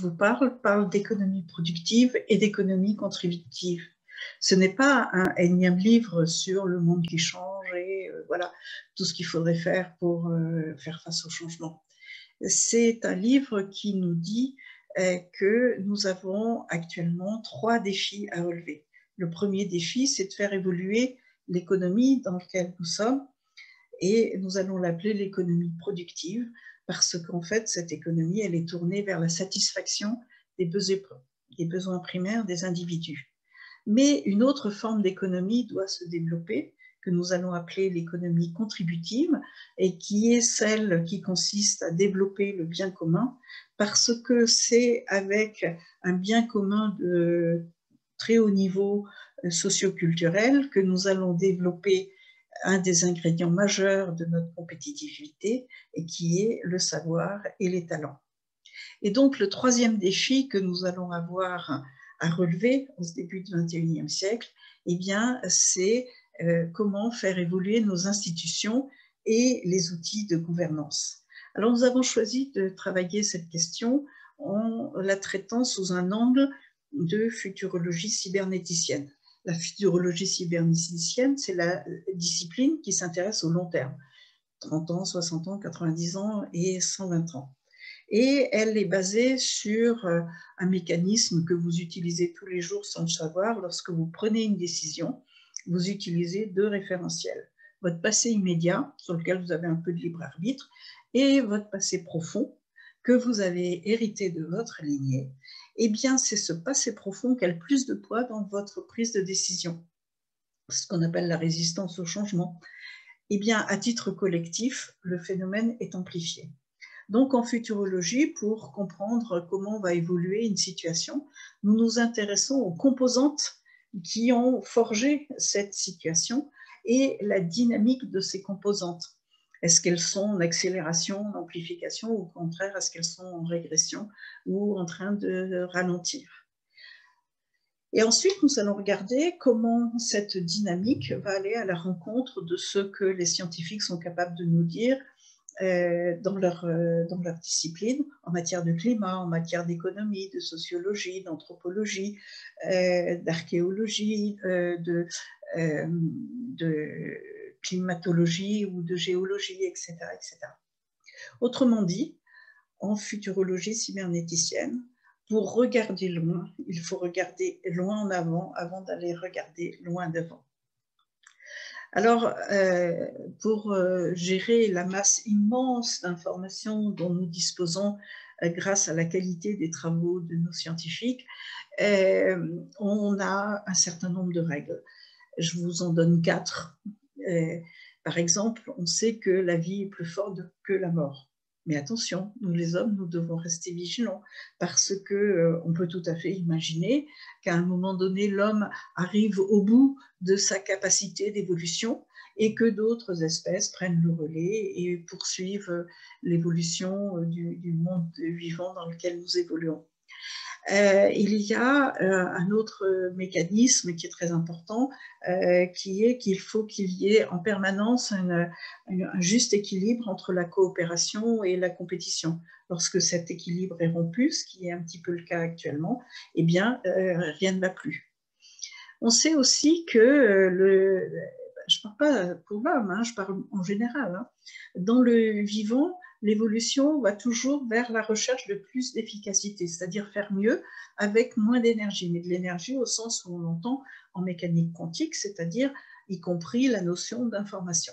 vous parle d'économie productive et d'économie contributive. Ce n'est pas un énième livre sur le monde qui change et voilà tout ce qu'il faudrait faire pour faire face au changement. C'est un livre qui nous dit que nous avons actuellement 3 défis à relever. Le premier défi, c'est de faire évoluer l'économie dans laquelle nous sommes, et nous allons l'appeler l'économie productive, parce qu'en fait, cette économie, elle est tournée vers la satisfaction des besoins primaires des individus. Mais une autre forme d'économie doit se développer, que nous allons appeler l'économie contributive, et qui est celle qui consiste à développer le bien commun, parce que c'est avec un bien commun de très haut niveau socio-culturel que nous allons développer un des ingrédients majeurs de notre compétitivité, et qui est le savoir et les talents. Et donc, le troisième défi que nous allons avoir à relever au début du XXIe siècle, eh bien, c'est comment faire évoluer nos institutions et les outils de gouvernance. Alors, nous avons choisi de travailler cette question en la traitant sous un angle de futurologie cybernéticienne. La futurologie cybernéticienne, c'est la discipline qui s'intéresse au long terme, 30 ans, 60 ans, 90 ans et 120 ans. Et elle est basée sur un mécanisme que vous utilisez tous les jours sans le savoir. Lorsque vous prenez une décision, vous utilisez 2 référentiels. Votre passé immédiat, sur lequel vous avez un peu de libre arbitre, et votre passé profond, que vous avez hérité de votre lignée. Eh bien, c'est ce passé profond qui a le plus de poids dans votre prise de décision. C'est ce qu'on appelle la résistance au changement. Eh bien, à titre collectif, le phénomène est amplifié. Donc, en futurologie, pour comprendre comment va évoluer une situation, nous nous intéressons aux composantes qui ont forgé cette situation et la dynamique de ces composantes. Est-ce qu'elles sont en accélération, en amplification, ou au contraire, est-ce qu'elles sont en régression ou en train de ralentir? Et ensuite, nous allons regarder comment cette dynamique va aller à la rencontre de ce que les scientifiques sont capables de nous dire dans leur discipline, en matière de climat, en matière d'économie, de sociologie, d'anthropologie, d'archéologie, de climatologie ou de géologie, etc., etc. Autrement dit, en futurologie cybernéticienne, pour regarder loin, il faut regarder loin en avant d'aller regarder loin devant. Alors, pour gérer la masse immense d'informations dont nous disposons grâce à la qualité des travaux de nos scientifiques, on a un certain nombre de règles. Je vous en donne 4. Par exemple, on sait que la vie est plus forte que la mort. Mais attention, nous les hommes, nous devons rester vigilants, parce qu'on peut tout à fait imaginer qu'à un moment donné, l'homme arrive au bout de sa capacité d'évolution et que d'autres espèces prennent le relais et poursuivent l'évolution du monde vivant dans lequel nous évoluons. Il y a un autre mécanisme qui est très important, qui est qu'il faut qu'il y ait en permanence un juste équilibre entre la coopération et la compétition. Lorsque cet équilibre est rompu, ce qui est un petit peu le cas actuellement, eh bien, rien ne va plus. On sait aussi que je ne parle pas pour l'homme, hein, je parle en général. Hein. Dans le vivant, l'évolution va toujours vers la recherche de plus d'efficacité, c'est-à-dire faire mieux avec moins d'énergie, mais de l'énergie au sens où on l'entend en mécanique quantique, c'est-à-dire y compris la notion d'information.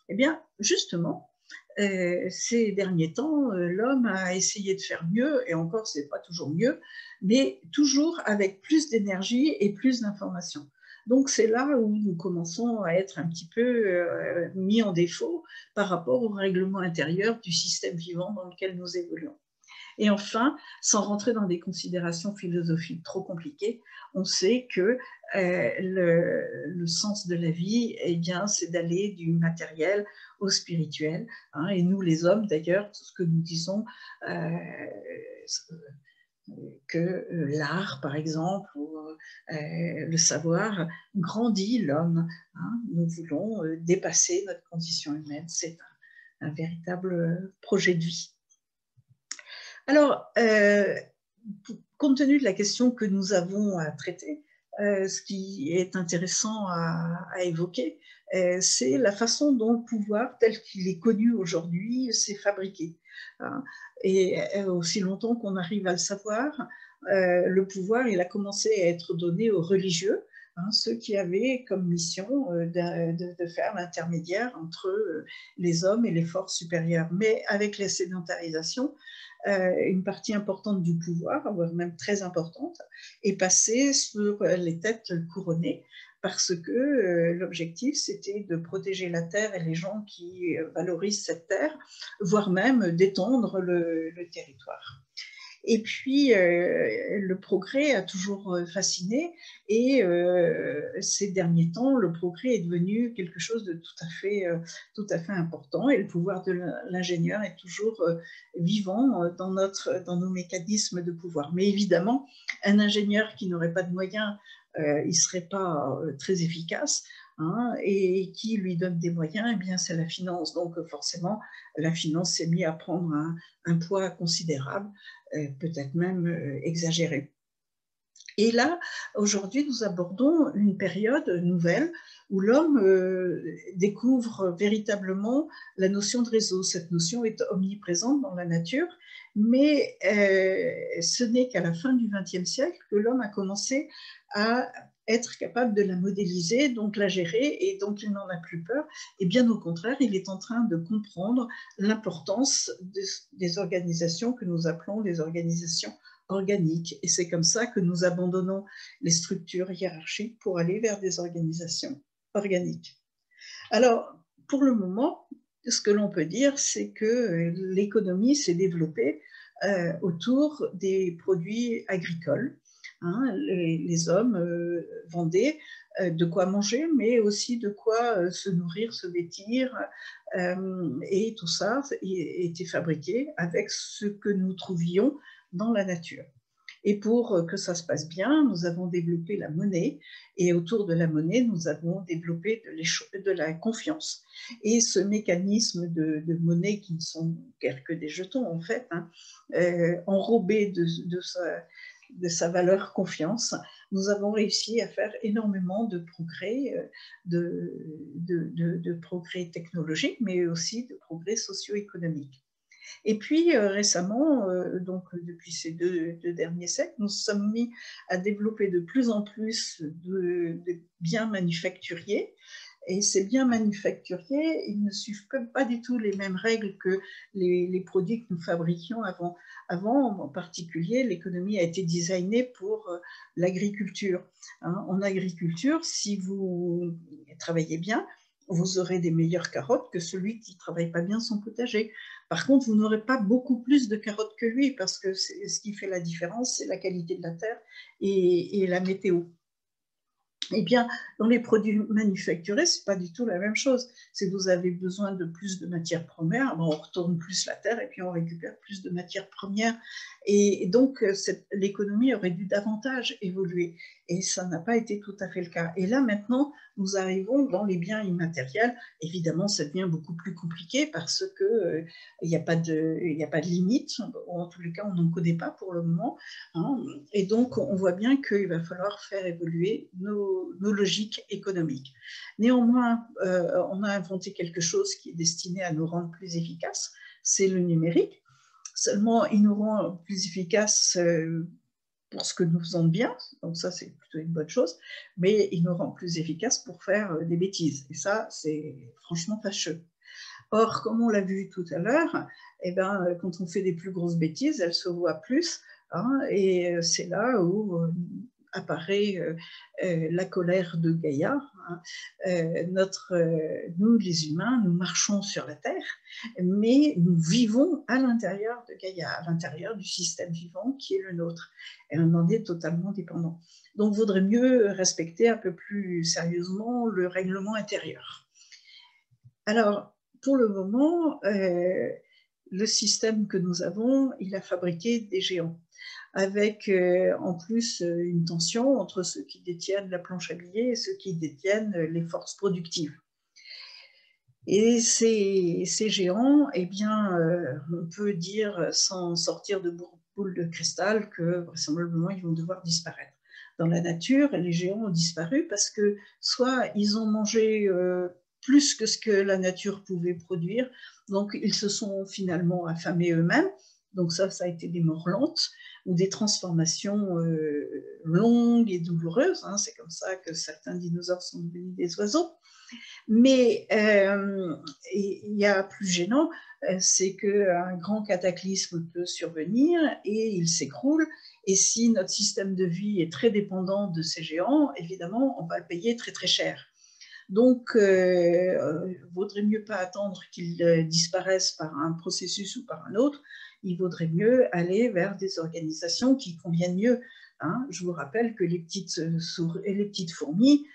Eh bien, justement, ces derniers temps, l'homme a essayé de faire mieux, et encore, ce n'est pas toujours mieux, mais toujours avec plus d'énergie et plus d'informations. Donc, c'est là où nous commençons à être un petit peu mis en défaut par rapport au règlement intérieur du système vivant dans lequel nous évoluons. Et enfin, sans rentrer dans des considérations philosophiques trop compliquées, on sait que le sens de la vie, eh bien, c'est d'aller du matériel au spirituel. Hein, et nous, les hommes, d'ailleurs, tout ce que nous disons, que l'art, par exemple, ou le savoir grandit l'homme. Hein. Nous voulons dépasser notre condition humaine. C'est un véritable projet de vie. Alors, compte tenu de la question que nous avons à traiter, ce qui est intéressant à évoquer, c'est la façon dont le pouvoir, tel qu'il est connu aujourd'hui, s'est fabriqué. Hein. Et aussi longtemps qu'on arrive à le savoir, le pouvoir, il a commencé à être donné aux religieux, hein, ceux qui avaient comme mission de faire l'intermédiaire entre les hommes et les forces supérieures. Mais avec la sédentarisation, une partie importante du pouvoir, voire même très importante, est passée sur les têtes couronnées, parce que l'objectif, c'était de protéger la terre et les gens qui valorisent cette terre, voire même d'étendre le territoire. Et puis, le progrès a toujours fasciné, et ces derniers temps, le progrès est devenu quelque chose de tout à fait important, et le pouvoir de l'ingénieur est toujours vivant dans nos mécanismes de pouvoir. Mais évidemment, un ingénieur qui n'aurait pas de moyens, il ne serait pas très efficace. Hein, et qui lui donne des moyens, eh bien c'est la finance. Donc forcément, la finance s'est mise à prendre un poids considérable, peut-être même exagéré. Et là, aujourd'hui, nous abordons une période nouvelle où l'homme découvre véritablement la notion de réseau. Cette notion est omniprésente dans la nature, mais ce n'est qu'à la fin du XXe siècle que l'homme a commencé à être capable de la modéliser, donc la gérer, et donc il n'en a plus peur. Et bien au contraire, il est en train de comprendre l'importance des organisations que nous appelons les organisations organiques. Et c'est comme ça que nous abandonnons les structures hiérarchiques pour aller vers des organisations organiques. Alors, pour le moment, ce que l'on peut dire, c'est que l'économie s'est développée autour des produits agricoles. Hein, les hommes vendaient de quoi manger, mais aussi de quoi se nourrir, se vêtir, et tout ça était fabriqué avec ce que nous trouvions dans la nature. Et pour que ça se passe bien, nous avons développé la monnaie, et autour de la monnaie, nous avons développé de la confiance. Et ce mécanisme de monnaie, qui ne sont guère que des jetons en fait, hein, enrobés de sa valeur confiance, nous avons réussi à faire énormément de progrès, de progrès technologiques, mais aussi de progrès socio-économiques. Et puis récemment, donc depuis ces deux derniers siècles, nous sommes mis à développer de plus en plus de biens manufacturiers. Et ces biens manufacturiers, ils ne suivent pas du tout les mêmes règles que les produits que nous fabriquions avant. Avant, en particulier, l'économie a été designée pour l'agriculture. Hein. En agriculture, si vous travaillez bien, vous aurez des meilleures carottes que celui qui ne travaille pas bien son potager. Par contre, vous n'aurez pas beaucoup plus de carottes que lui, parce que ce qui fait la différence, c'est la qualité de la terre et la météo. Eh bien, dans les produits manufacturés, ce n'est pas du tout la même chose. Si vous avez besoin de plus de matières premières, on retourne plus la terre et puis on récupère plus de matières premières. Et donc, l'économie aurait dû davantage évoluer. Et ça n'a pas été tout à fait le cas. Et là, maintenant, nous arrivons dans les biens immatériels. Évidemment, ça devient beaucoup plus compliqué parce qu'il n'y a pas de limite, ou en tous les cas, on n'en connaît pas pour le moment. Hein. Et donc, on voit bien qu'il va falloir faire évoluer nos logiques économiques. Néanmoins, on a inventé quelque chose qui est destiné à nous rendre plus efficaces, c'est le numérique. Seulement, il nous rend plus efficaces pour ce que nous faisons de bien, donc ça c'est plutôt une bonne chose, mais il nous rend plus efficaces pour faire des bêtises, et ça c'est franchement fâcheux. Or, comme on l'a vu tout à l'heure, eh ben, quand on fait des plus grosses bêtises, elles se voient plus, hein, et c'est là où apparaît la colère de Gaïa. Hein. Nous, les humains, nous marchons sur la Terre, mais nous vivons à l'intérieur de Gaïa, à l'intérieur du système vivant qui est le nôtre, et on en est totalement dépendant. Donc, il vaudrait mieux respecter un peu plus sérieusement le règlement intérieur. Alors, pour le moment, le système que nous avons, il a fabriqué des géants, avec en plus une tension entre ceux qui détiennent la planche à billets et ceux qui détiennent les forces productives. Et ces géants, eh bien, on peut dire, sans sortir de boule de cristal que vraisemblablement ils vont devoir disparaître. Dans la nature, les géants ont disparu parce que soit ils ont mangé plus que ce que la nature pouvait produire, donc ils se sont finalement affamés eux-mêmes, donc ça a été des morts lentes, ou des transformations longues et douloureuses, hein, c'est comme ça que certains dinosaures sont devenus des oiseaux. Mais il y a plus gênant, c'est qu'un grand cataclysme peut survenir et il s'écroule. Et si notre système de vie est très dépendant de ces géants, évidemment, on va le payer très très cher. Donc, vaudrait mieux pas attendre qu'ils disparaissent par un processus ou par un autre. Il vaudrait mieux aller vers des organisations qui conviennent mieux. Hein. Je vous rappelle que les petites fourmis,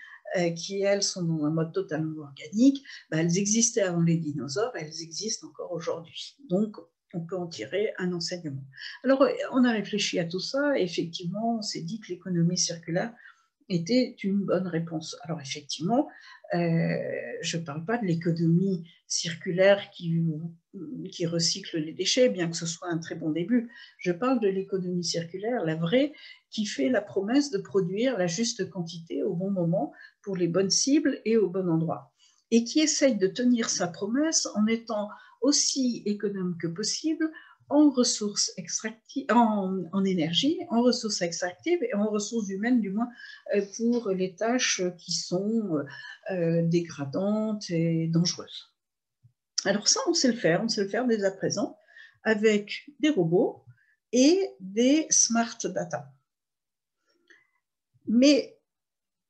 qui, elles, sont dans un mode totalement organique, elles existaient avant les dinosaures, elles existent encore aujourd'hui. Donc, on peut en tirer un enseignement. Alors, on a réfléchi à tout ça, et effectivement, on s'est dit que l'économie circulaire était une bonne réponse. Alors, effectivement, je ne parle pas de l'économie circulaire qui recycle les déchets, bien que ce soit un très bon début. Je parle de l'économie circulaire, la vraie, qui fait la promesse de produire la juste quantité au bon moment pour les bonnes cibles et au bon endroit. Et qui essaye de tenir sa promesse en étant aussi économe que possible en ressources extractives, en énergie, en ressources extractives et en ressources humaines, du moins pour les tâches qui sont dégradantes et dangereuses. Alors ça, on sait le faire dès à présent avec des robots et des smart data. Mais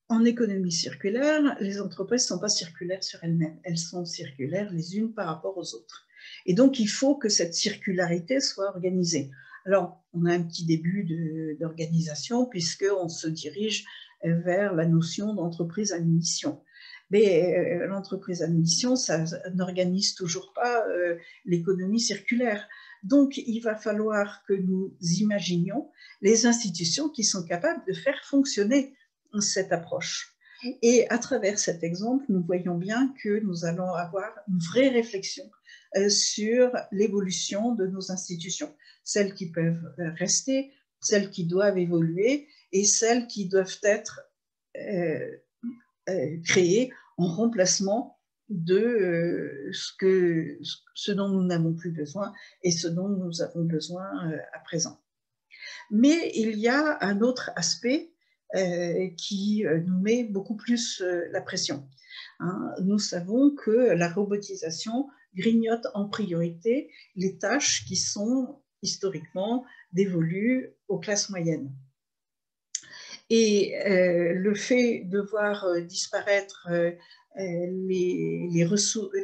en économie circulaire, les entreprises ne sont pas circulaires sur elles-mêmes, elles sont circulaires les unes par rapport aux autres. Et donc, il faut que cette circularité soit organisée. Alors, on a un petit début d'organisation puisqu'on se dirige vers la notion d'entreprise à mission. Mais l'entreprise à mission, ça n'organise toujours pas l'économie circulaire. Donc, il va falloir que nous imaginions les institutions qui sont capables de faire fonctionner cette approche. Et à travers cet exemple, nous voyons bien que nous allons avoir une vraie réflexion sur l'évolution de nos institutions, celles qui peuvent rester, celles qui doivent évoluer et celles qui doivent être créées en remplacement de ce dont nous n'avons plus besoin et ce dont nous avons besoin à présent. Mais il y a un autre aspect qui nous met beaucoup plus la pression. Hein. Nous savons que la robotisation grignote en priorité les tâches qui sont historiquement dévolues aux classes moyennes. Et le fait de voir disparaître les ressources,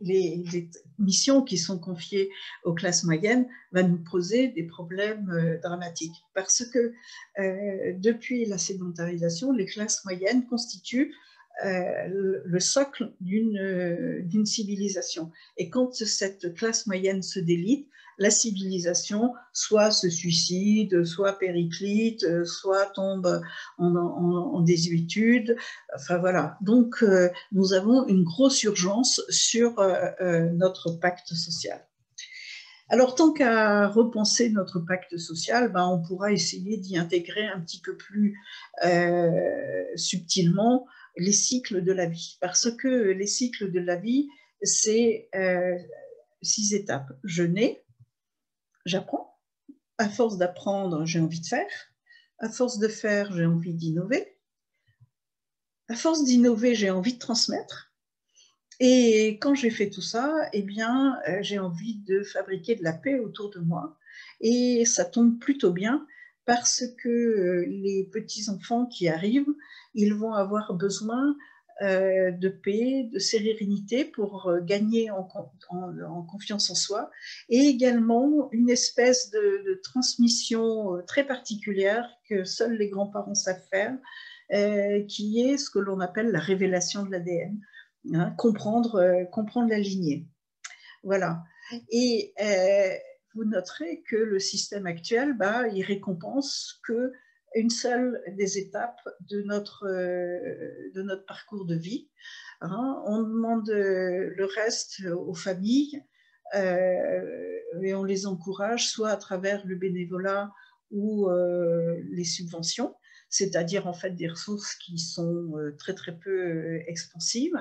les missions qui sont confiées aux classes moyennes va nous poser des problèmes dramatiques. Parce que depuis la sédentarisation, les classes moyennes constituent le socle d'une civilisation. Et quand cette classe moyenne se délite, la civilisation soit se suicide, soit périclite, soit tombe en désuétude. Enfin voilà. Donc nous avons une grosse urgence sur notre pacte social. Alors, tant qu'à repenser notre pacte social, on pourra essayer d'y intégrer un petit peu plus subtilement les cycles de la vie. Parce que les cycles de la vie, c'est 6 étapes. Je nais, j'apprends. À force d'apprendre, j'ai envie de faire. À force de faire, j'ai envie d'innover. À force d'innover, j'ai envie de transmettre. Et quand j'ai fait tout ça, eh bien, j'ai envie de fabriquer de la paix autour de moi. Et ça tombe plutôt bien parce que les petits-enfants qui arrivent, ils vont avoir besoin de paix, de sérénité pour gagner en confiance en soi, et également une espèce de transmission très particulière que seuls les grands-parents savent faire, qui est ce que l'on appelle la révélation de l'ADN. Hein, comprendre la lignée. Voilà. Et vous noterez que le système actuel, il récompense qu'une seule des étapes de notre parcours de vie. Hein. On demande le reste aux familles, et on les encourage soit à travers le bénévolat ou les subventions, c'est-à-dire en fait des ressources qui sont très très peu expansives,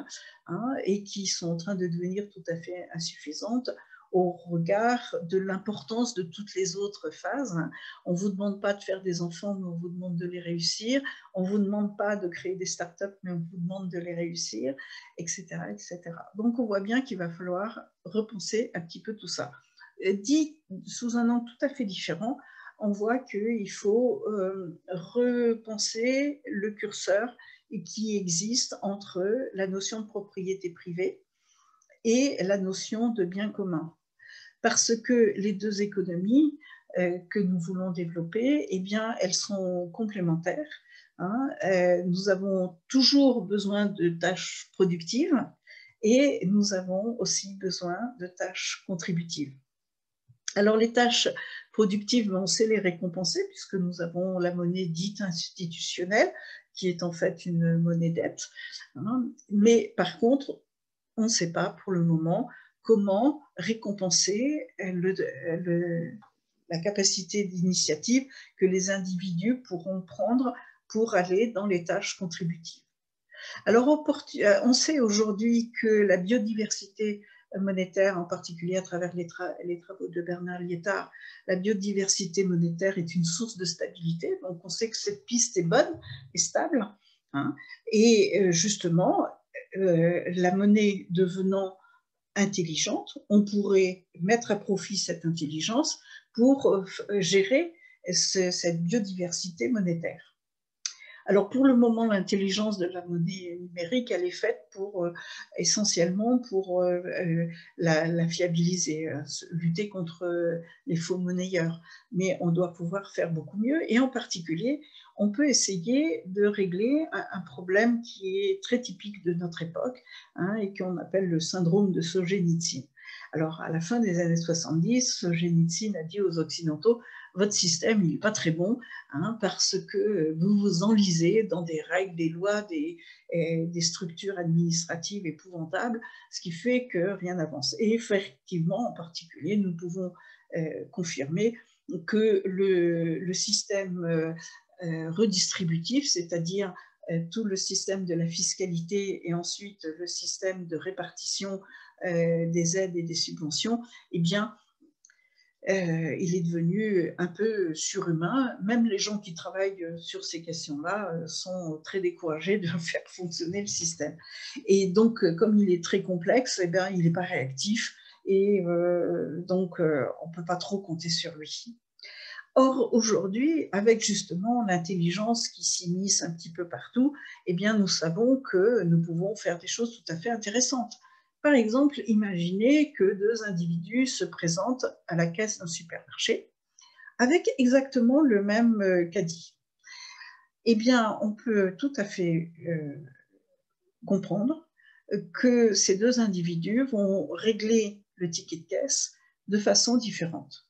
hein, et qui sont en train de devenir tout à fait insuffisantes au regard de l'importance de toutes les autres phases. On ne vous demande pas de faire des enfants, mais on vous demande de les réussir. On ne vous demande pas de créer des startups, mais on vous demande de les réussir, etc., etc. Donc on voit bien qu'il va falloir repenser un petit peu tout ça. Dit sous un angle tout à fait différent, on voit qu'il faut repenser le curseur qui existe entre la notion de propriété privée et la notion de bien commun. Parce que les deux économies que nous voulons développer, eh bien, elles sont complémentaires. Hein. Nous avons toujours besoin de tâches productives et nous avons aussi besoin de tâches contributives. Alors, les tâches productives, on sait les récompenser puisque nous avons la monnaie dite institutionnelle, qui est en fait une monnaie dette. Hein. Mais par contre, on ne sait pas pour le moment comment récompenser la capacité d'initiative que les individus pourront prendre pour aller dans les tâches contributives. Alors, on sait aujourd'hui que la biodiversité monétaire, en particulier à travers les travaux de Bernard Liétard, la biodiversité monétaire est une source de stabilité. Donc, on sait que cette piste est bonne et stable. Hein, et justement, la monnaie devenant intelligente, on pourrait mettre à profit cette intelligence pour gérer cette biodiversité monétaire. Alors pour le moment, l'intelligence de la monnaie numérique, elle est faite essentiellement pour la fiabiliser, lutter contre les faux monnayeurs. Mais on doit pouvoir faire beaucoup mieux et en particulier, on peut essayer de régler un problème qui est très typique de notre époque, hein, et qu'on appelle le syndrome de Solzhenitsyn. Alors à la fin des années 70, Solzhenitsyn a dit aux Occidentaux: votre système, il n'est pas très bon, hein, parce que vous vous enlisez dans des règles, des lois, des structures administratives épouvantables, ce qui fait que rien n'avance. Et effectivement, en particulier, nous pouvons confirmer que le système redistributif, c'est-à-dire tout le système de la fiscalité et ensuite le système de répartition des aides et des subventions, eh bien, il est devenu un peu surhumain. Même les gens qui travaillent sur ces questions-là sont très découragés de faire fonctionner le système. Et donc, comme il est très complexe, eh bien, il n'est pas réactif et donc on ne peut pas trop compter sur lui. Or, aujourd'hui, avec justement l'intelligence qui s'immisce un petit peu partout, eh bien, nous savons que nous pouvons faire des choses tout à fait intéressantes. Par exemple, imaginez que deux individus se présentent à la caisse d'un supermarché avec exactement le même caddie. Eh bien, on peut tout à fait comprendre que ces deux individus vont régler le ticket de caisse de façon différente,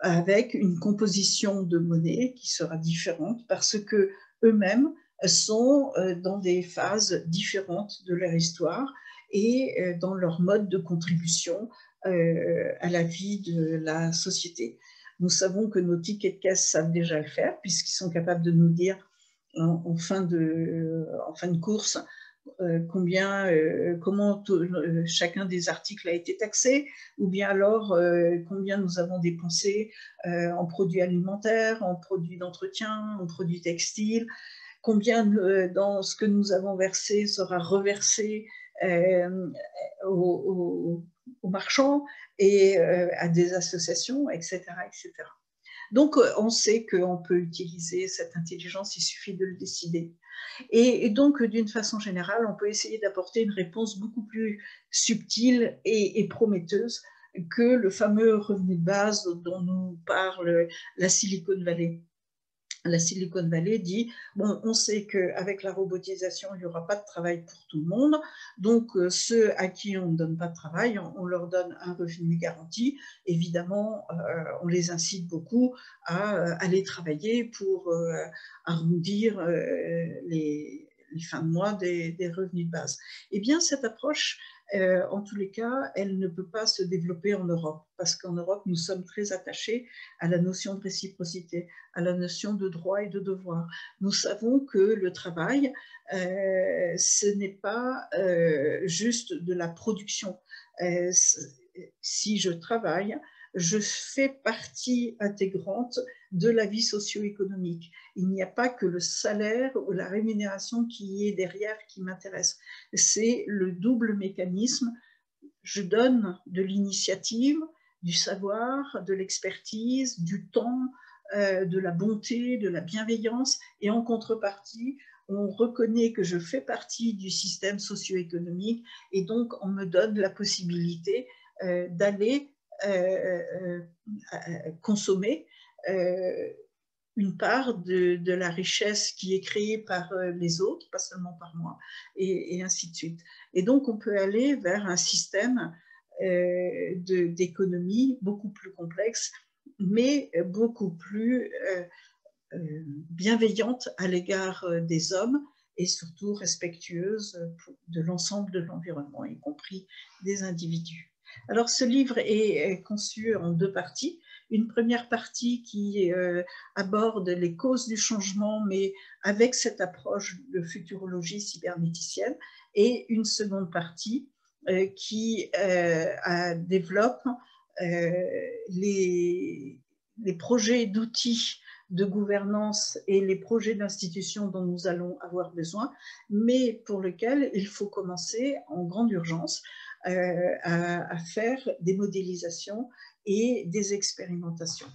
avec une composition de monnaie qui sera différente parce que eux-mêmes sont dans des phases différentes de leur histoire et dans leur mode de contribution à la vie de la société. Nous savons que nos tickets de caisse savent déjà le faire puisqu'ils sont capables de nous dire en fin de course comment chacun des articles a été taxé, ou bien alors combien nous avons dépensé en produits alimentaires, en produits d'entretien, en produits textiles, combien dans ce que nous avons versé sera reversé aux marchands et à des associations, etc., etc. Donc, on sait qu'on peut utiliser cette intelligence, il suffit de le décider. Et donc, d'une façon générale, on peut essayer d'apporter une réponse beaucoup plus subtile et prometteuse que le fameux revenu de base dont nous parle la Silicon Valley. La Silicon Valley dit, bon, on sait qu'avec la robotisation, il n'y aura pas de travail pour tout le monde, donc ceux à qui on ne donne pas de travail, on leur donne un revenu garanti. Évidemment, on les incite beaucoup à aller travailler pour arrondir les fins de mois des revenus de base. Eh bien, cette approche, en tous les cas, elle ne peut pas se développer en Europe, parce qu'en Europe, nous sommes très attachés à la notion de réciprocité, à la notion de droit et de devoir. Nous savons que le travail, ce n'est pas juste de la production. Si je travaille, je fais partie intégrante de la vie socio-économique. Il n'y a pas que le salaire ou la rémunération qui est derrière qui m'intéresse. C'est le double mécanisme. Je donne de l'initiative, du savoir, de l'expertise, du temps, de la bonté, de la bienveillance, et en contrepartie, on reconnaît que je fais partie du système socio-économique, et donc on me donne la possibilité d'aller consommer une part de la richesse qui est créée par les autres, pas seulement par moi, et ainsi de suite. Et donc, on peut aller vers un système d'économie beaucoup plus complexe, mais beaucoup plus bienveillante à l'égard des hommes et surtout respectueuse de l'ensemble de l'environnement, y compris des individus. Alors, ce livre est conçu en deux parties. Une première partie qui aborde les causes du changement, mais avec cette approche de futurologie cybernéticienne, et une seconde partie qui développe les projets d'outils de gouvernance et les projets d'institutions dont nous allons avoir besoin, mais pour lesquels il faut commencer en grande urgence à faire des modélisations et des expérimentations.